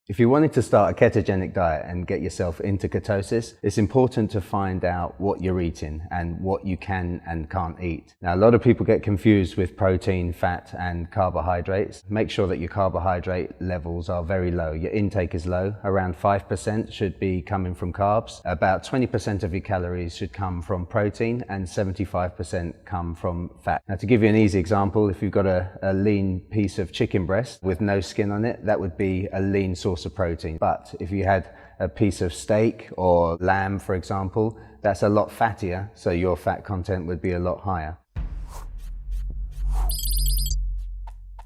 If you wanted to start a ketogenic diet and get yourself into ketosis, it's important to find out what you're eating and what you can and can't eat. Now, a lot of people get confused with protein, fat, and carbohydrates. Make sure that your carbohydrate levels are very low. Your intake is low. Around 5% should be coming from carbs. About 20% of your calories should come from protein and 75% come from fat. Now, to give you an easy example, if you've got a lean piece of chicken breast with no skin on it, that would be a lean source of protein. But if you had a piece of steak or lamb, for example, that's a lot fattier, so your fat content would be a lot higher.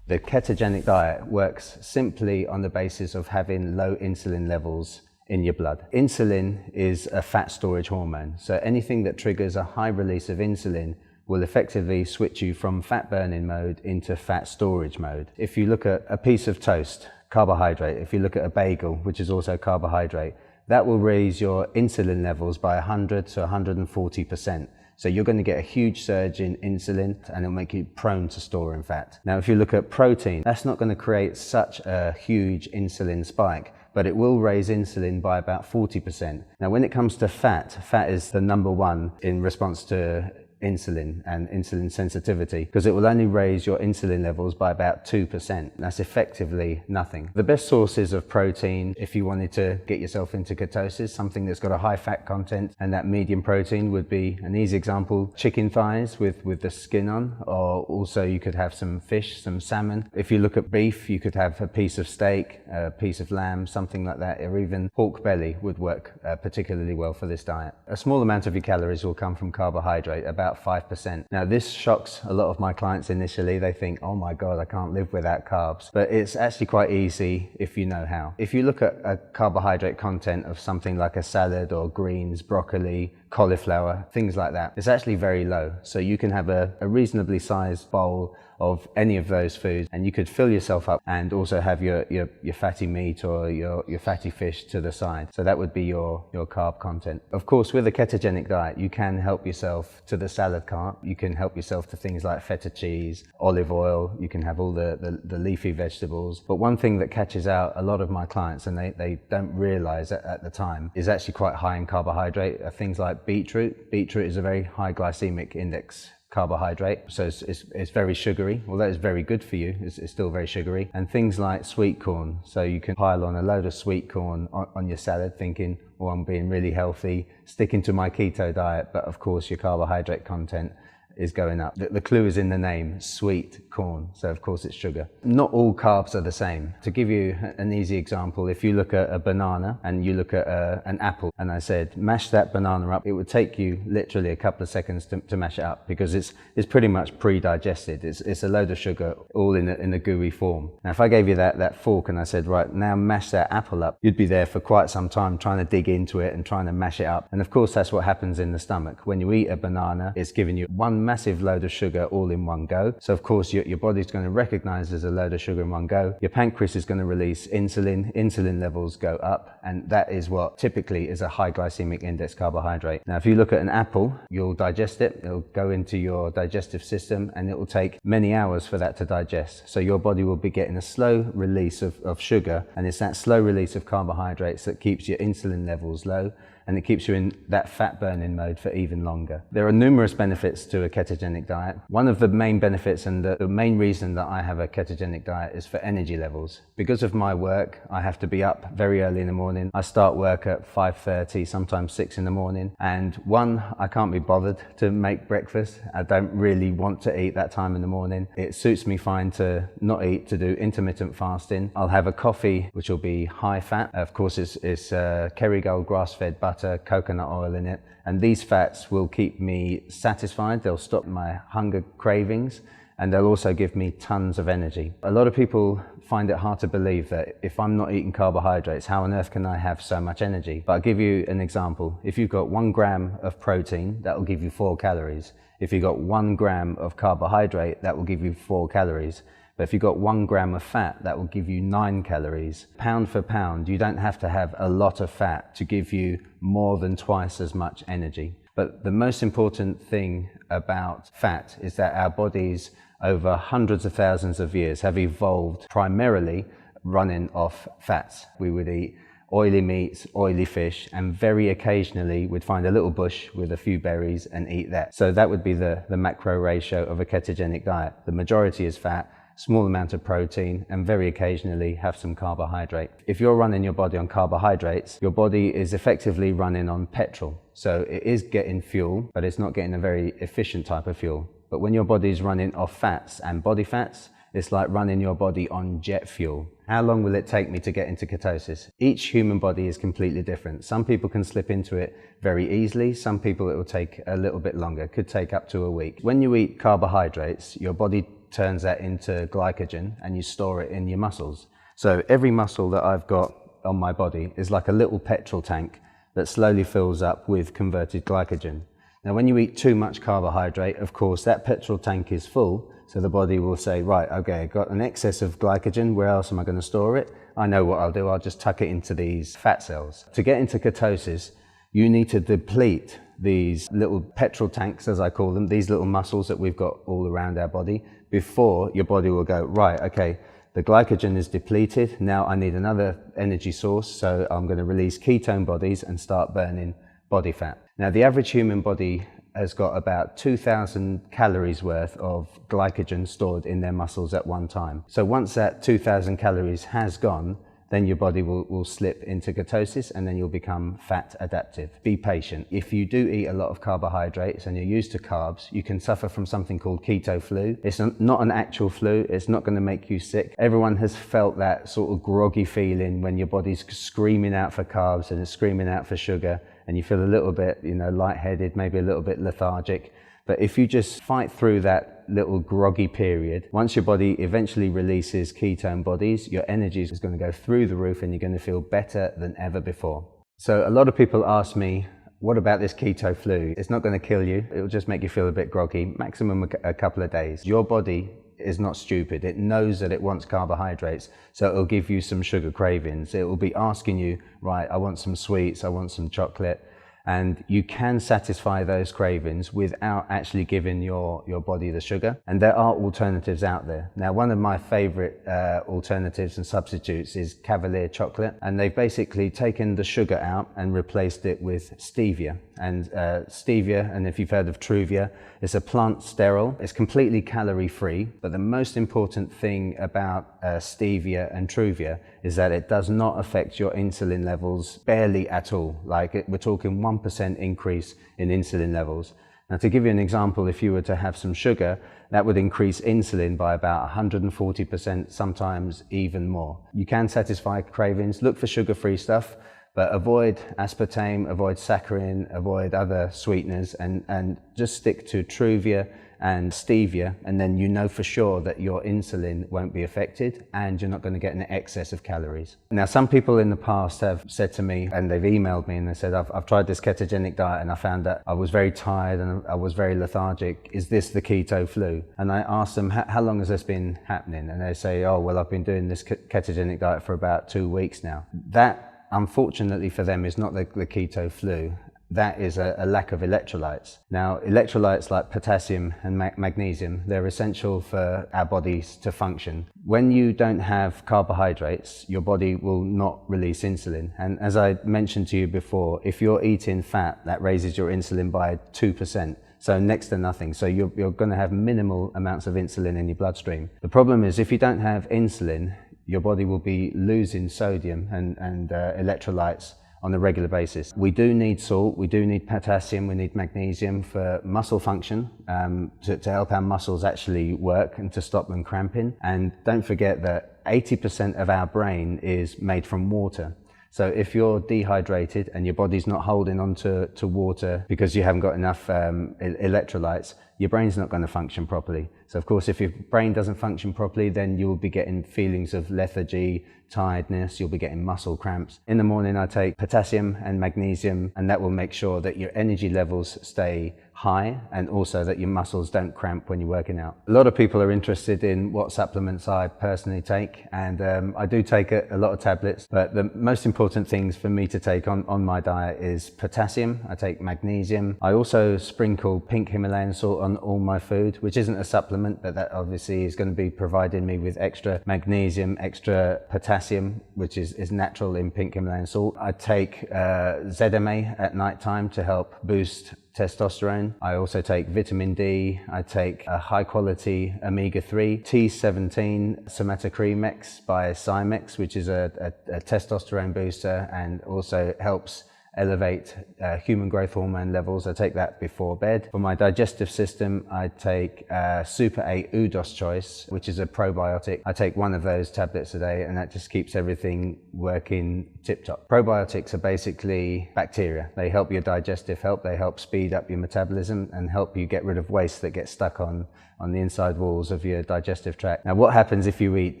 The ketogenic diet works simply on the basis of having low insulin levels in your blood. Insulin is a fat storage hormone, so anything that triggers a high release of insulin will effectively switch you from fat burning mode into fat storage mode. If you look at a piece of toast, carbohydrate, if you look at a bagel, which is also carbohydrate, that will raise your insulin levels by 100 to 140%. So you're going to get a huge surge in insulin and it'll make you prone to storing fat. Now, if you look at protein, that's not going to create such a huge insulin spike, but it will raise insulin by about 40%. Now, when it comes to fat, fat is the number one in response to insulin and insulin sensitivity, because it will only raise your insulin levels by about 2%. That's effectively nothing. The best sources of protein, if you wanted to get yourself into ketosis, something that's got a high fat content and that medium protein, would be an easy example, chicken thighs with the skin on, or also you could have some fish, some salmon. If you look at beef, you could have a piece of steak, a piece of lamb, something like that, or even pork belly would work particularly well for this diet. A small amount of your calories will come from carbohydrate, about 5%. Now, this shocks a lot of my clients initially. They think, oh my God, I can't live without carbs. But it's actually quite easy if you know how. If you look at a carbohydrate content of something like a salad or greens, broccoli, cauliflower, things like that, it's actually very low. So you can have a reasonably sized bowl of any of those foods and you could fill yourself up and also have your fatty meat or your fatty fish to the side. So that would be your carb content. Of course, with a ketogenic diet, you can help yourself to the salad cart. You can help yourself to things like feta cheese, olive oil. You can have all the leafy vegetables. But one thing that catches out a lot of my clients, and they don't realize at the time, is actually quite high in carbohydrate. Things like beetroot. Beetroot is a very high glycemic index carbohydrate, so it's very sugary. Although it's very good for you, it's still very sugary. And things like sweet corn, so you can pile on a load of sweet corn on your salad thinking, well, I'm being really healthy, sticking to my keto diet, but of course your carbohydrate content is going up. The clue is in the name, sweet corn, so of course it's sugar. Not all carbs are the same. To give you an easy example, if you look at a banana and you look at an apple, and I said mash that banana up, it would take you literally a couple of seconds to mash it up, because it's pretty much pre-digested. It's a load of sugar all in a gooey form. Now, if I gave you that fork and I said, right, now mash that apple up, you'd be there for quite some time trying to dig into it and trying to mash it up. And of course that's what happens in the stomach. When you eat a banana, it's giving you one massive load of sugar all in one go. So of course your body's going to recognize there's a load of sugar in one go. Your pancreas is going to release insulin. Insulin levels go up, and that is what typically is a high glycemic index carbohydrate. Now, if you look at an apple, you'll digest it. It'll go into your digestive system and it will take many hours for that to digest. So your body will be getting a slow release of sugar, and it's that slow release of carbohydrates that keeps your insulin levels low, and it keeps you in that fat burning mode for even longer. There are numerous benefits to a ketogenic diet. One of the main benefits, and the main reason that I have a ketogenic diet, is for energy levels. Because of my work, I have to be up very early in the morning. I start work at 5:30, sometimes 6 in the morning. And one, I can't be bothered to make breakfast. I don't really want to eat that time in the morning. It suits me fine to not eat, to do intermittent fasting. I'll have a coffee, which will be high fat. Of course, it's Kerrygold grass-fed butter, coconut oil in it, and these fats will keep me satisfied. They'll stop my hunger cravings, and they'll also give me tons of energy. A lot of people find it hard to believe that if I'm not eating carbohydrates, how on earth can I have so much energy? But I'll give you an example. If you've got 1 gram of protein, that will give you 4 calories. If you've got 1 gram of carbohydrate, that will give you 4 calories. But if you've got 1 gram of fat, that will give you 9 calories. Pound for pound, you don't have to have a lot of fat to give you more than twice as much energy. But the most important thing about fat is that our bodies over hundreds of thousands of years have evolved primarily running off fats. We would eat oily meats, oily fish, and very occasionally we'd find a little bush with a few berries and eat that. So that would be the macro ratio of a ketogenic diet. The majority is fat, small amount of protein, and very occasionally have some carbohydrate. If you're running your body on carbohydrates, your body is effectively running on petrol. So it is getting fuel, but it's not getting a very efficient type of fuel. But when your body is running off fats and body fats, it's like running your body on jet fuel. How long will it take me to get into ketosis? Each human body is completely different. Some people can slip into it very easily. Some people it will take a little bit longer. It could take up to a week. When you eat carbohydrates, your body turns that into glycogen and you store it in your muscles. So every muscle that I've got on my body is like a little petrol tank that slowly fills up with converted glycogen. Now, when you eat too much carbohydrate, of course, that petrol tank is full. So the body will say, right, okay, I've got an excess of glycogen. Where else am I going to store it? I know what I'll do. I'll just tuck it into these fat cells. To get into ketosis, you need to deplete these little petrol tanks, as I call them, these little muscles that we've got all around our body, before your body will go, right, okay, the glycogen is depleted. Now I need another energy source. So I'm going to release ketone bodies and start burning body fat. Now, the average human body has got about 2,000 calories worth of glycogen stored in their muscles at one time. So once that 2,000 calories has gone, then your body will slip into ketosis and then you'll become fat adaptive. Be patient. If you do eat a lot of carbohydrates and you're used to carbs, you can suffer from something called keto flu. It's not an actual flu. It's not going to make you sick. Everyone has felt that sort of groggy feeling when your body's screaming out for carbs and it's screaming out for sugar, and you feel a little bit, lightheaded, maybe a little bit lethargic. But if you just fight through that little groggy period, once your body eventually releases ketone bodies, your energy is going to go through the roof and you're going to feel better than ever before. So a lot of people ask me, what about this keto flu? It's not going to kill you. It will just make you feel a bit groggy, maximum a couple of days. Your body is not stupid. It knows that it wants carbohydrates, so it'll give you some sugar cravings. It will be asking you, right, I want some sweets, I want some chocolate. And you can satisfy those cravings without actually giving your body the sugar. And there are alternatives out there. Now, one of my favorite alternatives and substitutes is Cavalier chocolate. And they've basically taken the sugar out and replaced it with stevia. And stevia, and if you've heard of Truvia, it's a plant sterol. It's completely calorie free. But the most important thing about stevia and Truvia is that it does not affect your insulin levels barely at all. We're talking 1% increase in insulin levels. Now, to give you an example, if you were to have some sugar, that would increase insulin by about 140%, sometimes even more. You can satisfy cravings. Look for sugar-free stuff, but avoid aspartame, avoid saccharin, avoid other sweeteners, and just stick to Truvia and stevia, and then you know for sure that your insulin won't be affected and you're not going to get an excess of calories. Now, some people in the past have said to me, and they've emailed me and they said, I've tried this ketogenic diet and I found that I was very tired and I was very lethargic. Is this the keto flu? And I asked them, how long has this been happening? And they say, oh, well, I've been doing this ketogenic diet for about 2 weeks now. That, unfortunately for them, is not the keto flu. That is a lack of electrolytes. Now, electrolytes like potassium and magnesium, they're essential for our bodies to function. When you don't have carbohydrates, your body will not release insulin. And as I mentioned to you before, if you're eating fat, that raises your insulin by 2%. So next to nothing. So you're going to have minimal amounts of insulin in your bloodstream. The problem is if you don't have insulin, your body will be losing sodium and electrolytes on a regular basis. We do need salt, we do need potassium, we need magnesium for muscle function, to help our muscles actually work and to stop them cramping. And don't forget that 80% of our brain is made from water. So if you're dehydrated and your body's not holding on to water because you haven't got enough electrolytes, your brain's not going to function properly. So of course, if your brain doesn't function properly, then you'll be getting feelings of lethargy, tiredness, you'll be getting muscle cramps. In the morning, I take potassium and magnesium, and that will make sure that your energy levels stay high and also that your muscles don't cramp when you're working out. A lot of people are interested in what supplements I personally take, and I do take a lot of tablets, but the most important things for me to take on my diet is potassium. I take magnesium. I also sprinkle pink Himalayan salt on all my food, which isn't a supplement, but that obviously is going to be providing me with extra magnesium, extra potassium, which is natural in pink Himalayan salt. I take ZMA at night time to help boost testosterone. I also take vitamin D. I take a high quality omega-3, T17 PROMiXX by PROMiXX, which is a testosterone booster and also helps elevate human growth hormone levels. I take that before bed. For my digestive system, I take Super 8 Udos Choice, which is a probiotic. I take one of those tablets a day, and that just keeps everything working tip-top. Probiotics are basically bacteria. They help your digestive health, they help speed up your metabolism and help you get rid of waste that gets stuck on the inside walls of your digestive tract. Now, what happens if you eat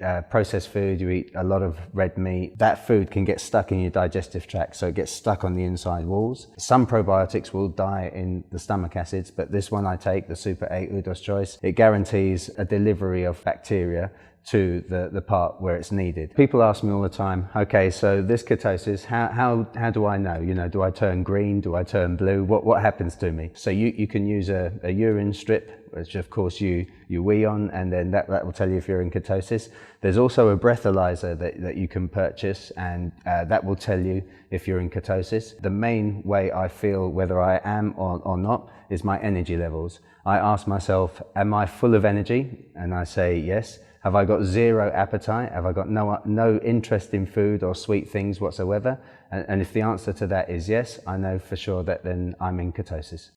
processed food, you eat a lot of red meat, that food can get stuck in your digestive tract, so it gets stuck on the inside walls. Some probiotics will die in the stomach acids, but this one I take, the Super 8 Udos Choice, it guarantees a delivery of bacteria to the part where it's needed. People ask me all the time, okay, so this ketosis, how do I know? You know, do I turn green? Do I turn blue? What happens to me? So you can use a urine strip, which of course you wee on, and then that will tell you if you're in ketosis. There's also a breathalyzer that you can purchase, and that will tell you if you're in ketosis. The main way I feel whether I am or not is my energy levels. I ask myself, am I full of energy? And I say yes. Have I got zero appetite? Have I got no interest in food or sweet things whatsoever? And if the answer to that is yes, I know for sure that then I'm in ketosis.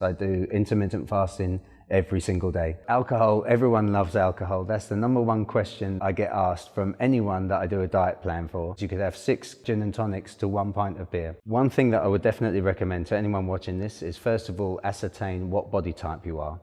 I do intermittent fasting every single day. Alcohol, everyone loves alcohol. That's the #1 question I get asked from anyone that I do a diet plan for. You could have 6 gin and tonics to 1 pint of beer. One thing that I would definitely recommend to anyone watching this is, first of all, ascertain what body type you are.